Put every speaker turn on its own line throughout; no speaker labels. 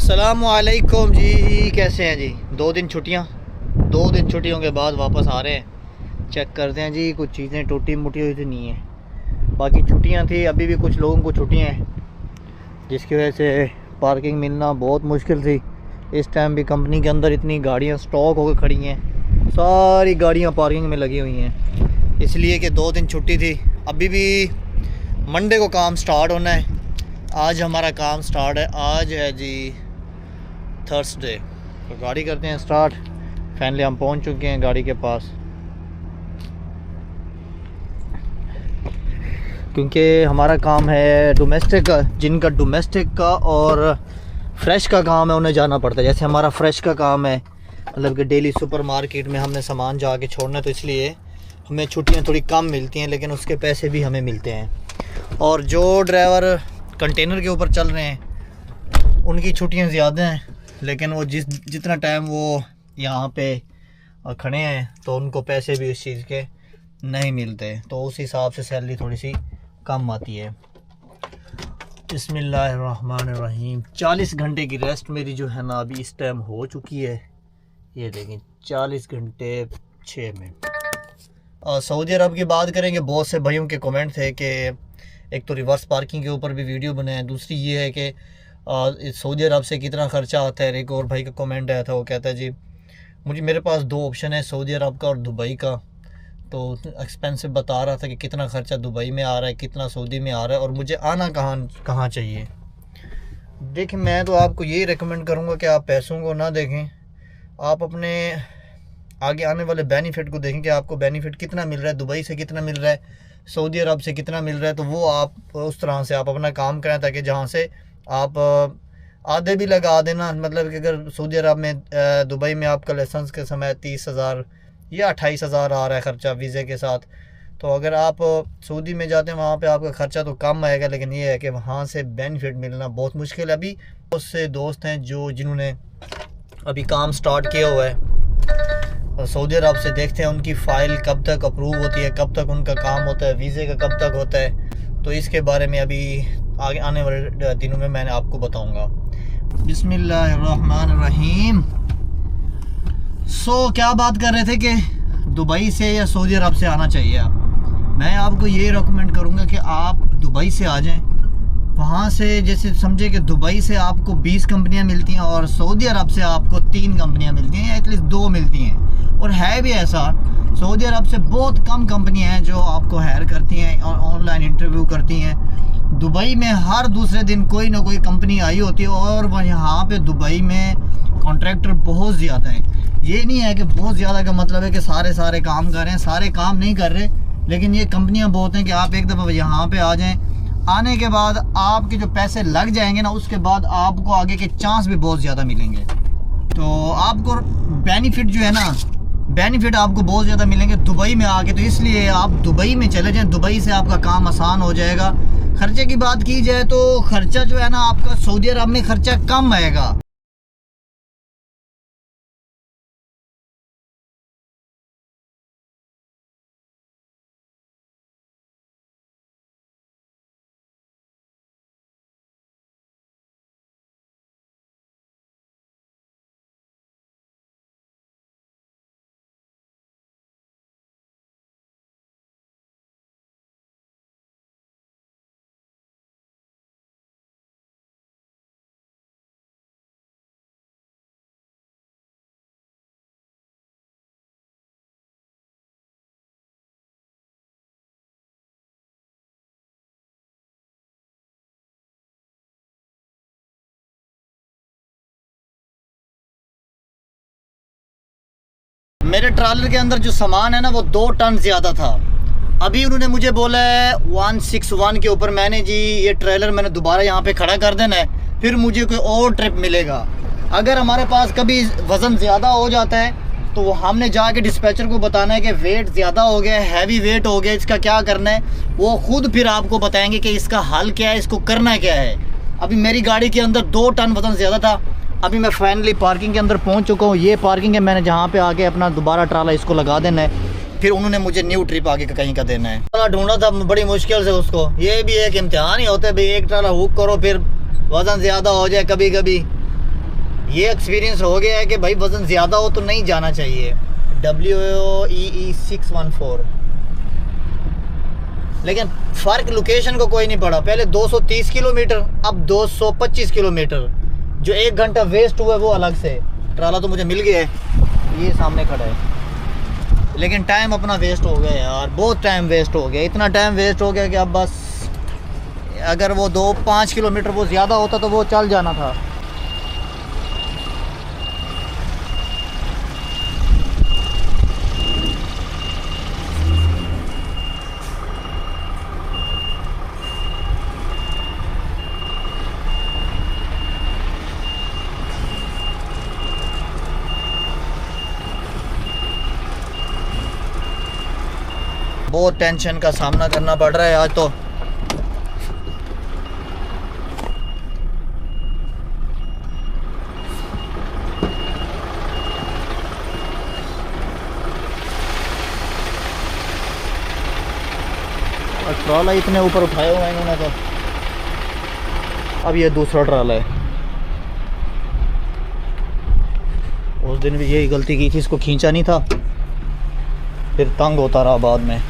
अस्सलामुअलैकुम जी, कैसे हैं जी। 2 दिन छुट्टियों के बाद वापस आ रहे हैं। चेक करते हैं जी, कुछ चीज़ें टूटी मुटी हुई तो नहीं है। बाकी छुट्टियां थी, अभी भी कुछ लोगों को छुट्टियां हैं, जिसकी वजह से पार्किंग मिलना बहुत मुश्किल थी। इस टाइम भी कंपनी के अंदर इतनी गाड़ियां स्टॉक होकर खड़ी हैं, सारी गाड़ियां पार्किंग में लगी हुई हैं, इसलिए कि 2 दिन छुट्टी थी। अभी भी मंडे को काम स्टार्ट होना है। आज हमारा काम स्टार्ट है, आज है जी थर्सडे। तो गाड़ी करते हैं स्टार्ट। फाइनली हम पहुंच चुके हैं गाड़ी के पास, क्योंकि हमारा काम है डोमेस्टिक का। जिनका डोमेस्टिक का और फ्रेश का काम है उन्हें जाना पड़ता है। जैसे हमारा फ्रेश का काम है, मतलब कि डेली सुपर मार्केट में हमने सामान जाके छोड़ना है, तो इसलिए हमें छुट्टियां थोड़ी कम मिलती हैं, लेकिन उसके पैसे भी हमें मिलते हैं। और जो ड्राइवर कंटेनर के ऊपर चल रहे हैं उनकी छुट्टियां ज़्यादा हैं, लेकिन वो जितना टाइम वो यहाँ पे खड़े हैं तो उनको पैसे भी इस चीज़ के नहीं मिलते, तो उस हिसाब से सैलरी थोड़ी सी कम आती है। बिस्मिल्लाहिर्रहमानिर्रहीम। 40 घंटे की रेस्ट मेरी जो है ना अभी इस टाइम हो चुकी है। ये देखें 40 घंटे 6 मिनट। सऊदी अरब की बात करेंगे, बहुत से भाइयों के कमेंट थे कि एक तो रिवर्स पार्किंग के ऊपर भी वीडियो बनाए, दूसरी ये है कि सऊदी अरब से कितना ख़र्चा आता है। एक और भाई का कमेंट आया था, वो कहता है जी मेरे पास 2 ऑप्शन है, सऊदी अरब का और दुबई का। तो एक्सपेंसिव बता रहा था कि कितना ख़र्चा दुबई में आ रहा है, कितना सऊदी में आ रहा है, और मुझे आना कहाँ चाहिए। देखिए, मैं तो आपको यही रेकमेंड करूँगा कि आप पैसों को ना देखें, आप अपने आगे आने वाले बेनिफिट को देखें कि आपको बेनिफिट कितना मिल रहा है, दुबई से कितना मिल रहा है, सऊदी अरब से कितना मिल रहा है। तो वो आप उस तरह से आप अपना काम करें, ताकि जहाँ से आप आधे भी लगा देना। मतलब कि अगर सऊदी अरब में दुबई में आपका लाइसेंस के समय 30,000 या 28,000 आ रहा है ख़र्चा वीज़े के साथ, तो अगर आप सऊदी में जाते हैं वहाँ पे आपका ख़र्चा तो कम आएगा, लेकिन ये है कि वहाँ से बेनिफिट मिलना बहुत मुश्किल है। अभी बहुत से दोस्त हैं जिन्होंने अभी काम स्टार्ट किया हुआ है सऊदी अरब से, देखते हैं उनकी फ़ाइल कब तक अप्रूव होती है, कब तक उनका काम होता है, वीज़े का कब तक होता है। तो इसके बारे में अभी आगे आने वाले दिनों में मैंने आपको बताऊंगा। बिस्मिल्लाहिर्रहमानिर्रहीम। क्या बात कर रहे थे कि दुबई से या सऊदी अरब से आना चाहिए। मैं आपको ये रेकमेंड करूंगा कि आप दुबई से आ जाएं। वहाँ से जैसे समझे कि दुबई से आपको 20 कंपनियाँ मिलती हैं और सऊदी अरब से आपको 3 कंपनियाँ मिलती हैं, या एटलीस्ट 2 मिलती हैं। और है भी ऐसा, सऊदी अरब से बहुत कम कंपनियाँ हैं जो आपको हायर करती हैं और ऑनलाइन इंटरव्यू करती हैं। दुबई में हर दूसरे दिन कोई ना कोई कंपनी आई होती है, और यहाँ पे दुबई में कॉन्ट्रैक्टर बहुत ज़्यादा हैं। ये नहीं है कि बहुत ज़्यादा का मतलब है कि सारे काम कर रहे हैं, सारे काम नहीं कर रहे, लेकिन ये कंपनियाँ बहुत हैं कि आप एक दफ़ा यहाँ पे आ जाएँ। आने के बाद आपके जो पैसे लग जाएंगे ना, उसके बाद आपको आगे के चांस भी बहुत ज़्यादा मिलेंगे। तो आपको बेनिफिट जो है ना, बेनिफिट आपको बहुत ज़्यादा मिलेंगे दुबई में आके। तो इसलिए आप दुबई में चले जाएं, दुबई से आपका काम आसान हो जाएगा। खर्चे की बात की जाए तो खर्चा जो है ना आपका सऊदी अरब में खर्चा कम आएगा। मेरे ट्रॉलर के अंदर जो सामान है ना वो 2 टन ज़्यादा था। अभी उन्होंने मुझे बोला है 161 के ऊपर। मैंने जी ये ट्रेलर मैंने दोबारा यहाँ पे खड़ा कर देना है, फिर मुझे कोई और ट्रिप मिलेगा। अगर हमारे पास कभी वज़न ज़्यादा हो जाता है तो वो हमने जाके डिस्पैचर को बताना है कि वेट ज़्यादा हो गया, हैवी वेट हो गया, इसका क्या करना है। वो खुद फिर आपको बताएंगे कि इसका हल क्या है, इसको करना क्या है। अभी मेरी गाड़ी के अंदर 2 टन वज़न ज़्यादा था। अभी मैं फाइनली पार्किंग के अंदर पहुंच चुका हूं। ये पार्किंग है, मैंने जहां पे आके अपना दोबारा ट्राला इसको लगा देना है, फिर उन्होंने मुझे न्यू ट्रिप आगे का कहीं का देना है। ट्राला ढूंढा था बड़ी मुश्किल से उसको। ये भी एक इम्तिहान ही होता है भाई, एक ट्राला हुक करो फिर वज़न ज़्यादा हो जाए कभी कभी, ये एक्सपीरियंस हो गया है कि भाई वज़न ज़्यादा हो तो नहीं जाना चाहिए। WEE 614। लेकिन फ़र्क लोकेशन को कोई नहीं पड़ा। पहले 230 किलोमीटर, अब 225 किलोमीटर। जो 1 घंटा वेस्ट हुआ है वो अलग से। ट्राला तो मुझे मिल गया है, ये सामने खड़ा है, लेकिन टाइम अपना वेस्ट हो गया यार, बहुत टाइम वेस्ट हो गया। इतना टाइम वेस्ट हो गया कि अब बस अगर वो 2-5 किलोमीटर वो ज़्यादा होता तो वो चल जाना था। बहुत टेंशन का सामना करना पड़ रहा है आज तो। ट्राला इतने ऊपर उठाया हुआ है इन्होंने तो। अब ये दूसरा ट्राला है। उस दिन भी यही गलती की थी, इसको खींचा नहीं था, फिर तंग होता रहा बाद में।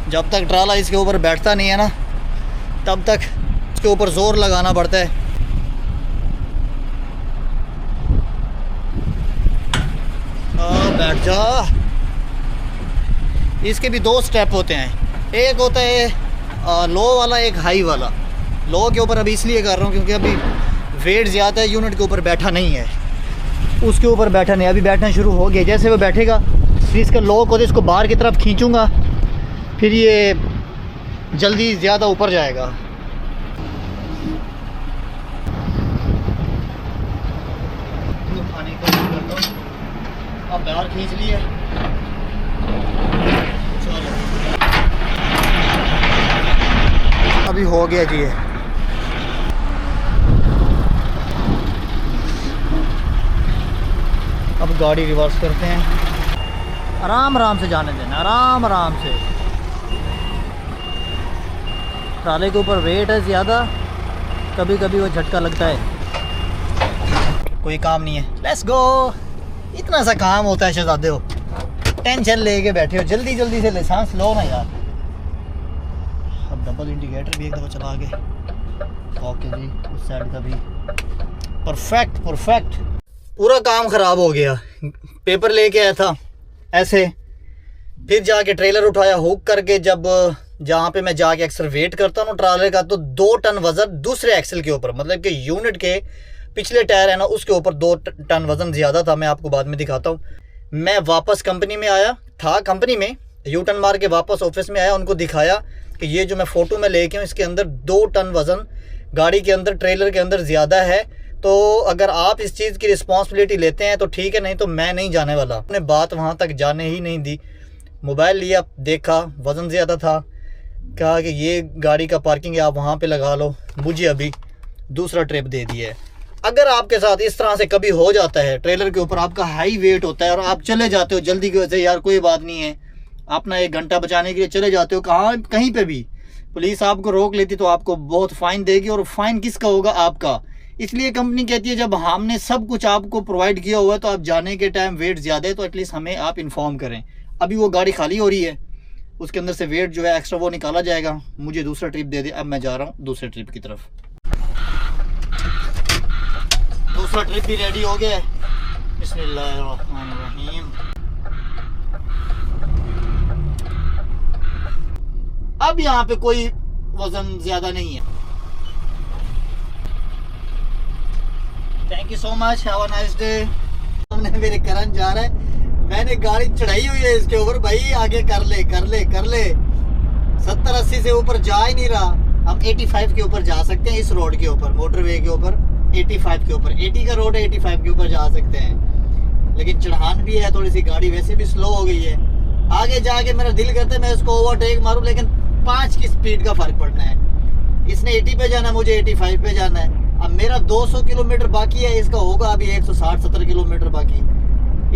जब तक ट्राला इसके ऊपर बैठता नहीं है ना, तब तक इसके ऊपर ज़ोर लगाना पड़ता है। बैठ जा। इसके भी 2 स्टेप होते हैं, एक होता है लो वाला, एक हाई वाला। लो के ऊपर अभी इसलिए कर रहा हूँ क्योंकि अभी वेट ज़्यादा है, यूनिट के ऊपर बैठा नहीं है, उसके ऊपर बैठा नहीं, अभी बैठना शुरू हो गया। जैसे वो बैठेगा फिर इसका लॉक होता है, इसको बाहर की तरफ खींचूँगा, फिर ये जल्दी ज़्यादा ऊपर जाएगा। अब बाहर खींच लिए, चलो अभी हो गया जी। अब गाड़ी रिवर्स करते हैं, आराम आराम से जाने देना, आराम आराम से। ट्राले के ऊपर वेट है ज़्यादा, कभी कभी वो झटका लगता है। कोई काम नहीं है, लेट्स गो। इतना सा काम होता है शहजादे हो, टेंशन लेके बैठे हो, जल्दी जल्दी से सांस लो ना यार। अब डबल इंडिकेटर भी एक दफ़ा चला के, ओके जी, उस साइड का भी परफेक्ट परफेक्ट। पूरा काम ख़राब हो गया। पेपर लेके आया था ऐसे, फिर जाके ट्रेलर उठाया हुक करके, जब जहाँ पे मैं जाके अक्सर वेट करता हूँ ट्राले का, तो 2 टन वज़न दूसरे एक्सल के ऊपर, मतलब कि यूनिट के पिछले टायर है ना उसके ऊपर 2 टन वज़न ज़्यादा था। मैं आपको बाद में दिखाता हूँ। मैं वापस कंपनी में आया था, कंपनी में यू टर्न मार के वापस ऑफिस में आया, उनको दिखाया कि ये जो मैं फ़ोटो में लेके हूँ इसके अंदर 2 टन वज़न गाड़ी के अंदर, ट्रेलर के अंदर ज़्यादा है। तो अगर आप इस चीज़ की रिस्पॉन्सिबिलिटी लेते हैं तो ठीक है, नहीं तो मैं नहीं जाने वाला। अपने बात वहाँ तक जाने ही नहीं दी। मोबाइल लिया, देखा वज़न ज़्यादा था, कहा कि ये गाड़ी का पार्किंग है, आप वहाँ पे लगा लो। मुझे अभी दूसरा ट्रिप दे दिया है। अगर आपके साथ इस तरह से कभी हो जाता है, ट्रेलर के ऊपर आपका हाई वेट होता है और आप चले जाते हो जल्दी की वजह से, यार कोई बात नहीं है, अपना 1 घंटा बचाने के लिए चले जाते हो कहाँ, कहीं पे भी पुलिस आपको रोक लेती तो आपको बहुत फ़ाइन देगी, और फ़ाइन किसका होगा? आपका। इसलिए कंपनी कहती है जब हमने सब कुछ आपको प्रोवाइड किया हुआ है तो आप जाने के टाइम वेट ज़्यादा है तो एटलीस्ट हमें आप इन्फॉर्म करें। अभी वो गाड़ी खाली हो रही है, उसके अंदर से वेट जो है एक्स्ट्रा वो निकाला जाएगा। मुझे दूसरा ट्रिप दे दे। अब मैं जा रहा हूँ दूसरे ट्रिप की तरफ। दूसरा ट्रिप भी रेडी हो गया है। बिस्मिल्लाहिर्रहमानिर्रहीम। अब यहाँ पे कोई वजन ज्यादा नहीं है। Thank you so much, have a nice day. हमने मेरे करन जा रहा है, मैंने गाड़ी चढ़ाई हुई है इसके ऊपर, भाई आगे कर ले कर ले कर ले। 70-80 से ऊपर जा ही नहीं रहा। हम 85 के ऊपर जा सकते हैं, इस रोड के ऊपर, मोटरवे के ऊपर 85 के ऊपर, 80 का रोड है, 85 के ऊपर जा सकते हैं। लेकिन चढ़ान भी है, थोड़ी सी गाड़ी वैसे भी स्लो हो गई है। आगे जाके मेरा दिल करता है मैं इसको ओवरटेक मारूं, लेकिन 5 की स्पीड का फर्क पड़ना है। इसने 80 पे जाना, मुझे 85 पे जाना है। अब मेरा 200 किलोमीटर बाकी है, इसका होगा अभी 160-70 किलोमीटर बाकी।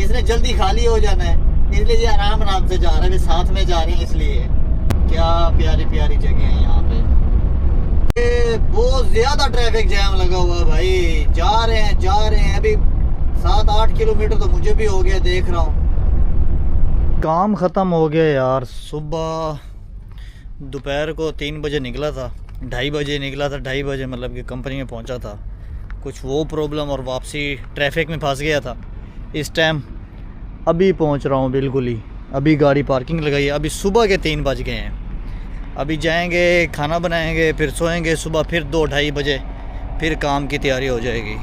इसने जल्दी खाली हो जाना है, इसलिए ये आराम आराम से जा रहा है, साथ में जा रहे हैं इसलिए। क्या प्यारी प्यारी जगह है यहाँ पे। बहुत ज्यादा ट्रैफिक जैम लगा हुआ है भाई। जा रहे हैं अभी 7-8 किलोमीटर तो मुझे भी हो गया, देख रहा हूँ। काम ख़त्म हो गया यार। सुबह दोपहर को 3 बजे निकला था, 2:30 बजे निकला था, 2:30 बजे मतलब कि कंपनी में पहुंचा था। कुछ वो प्रॉब्लम और वापसी ट्रैफिक में फंस गया था। इस टाइम अभी पहुंच रहा हूं बिल्कुल ही, अभी गाड़ी पार्किंग लगाई है। अभी सुबह के 3 बज गए हैं। अभी जाएंगे, खाना बनाएंगे, फिर सोएंगे। सुबह फिर 2-2:30 बजे फिर काम की तैयारी हो जाएगी।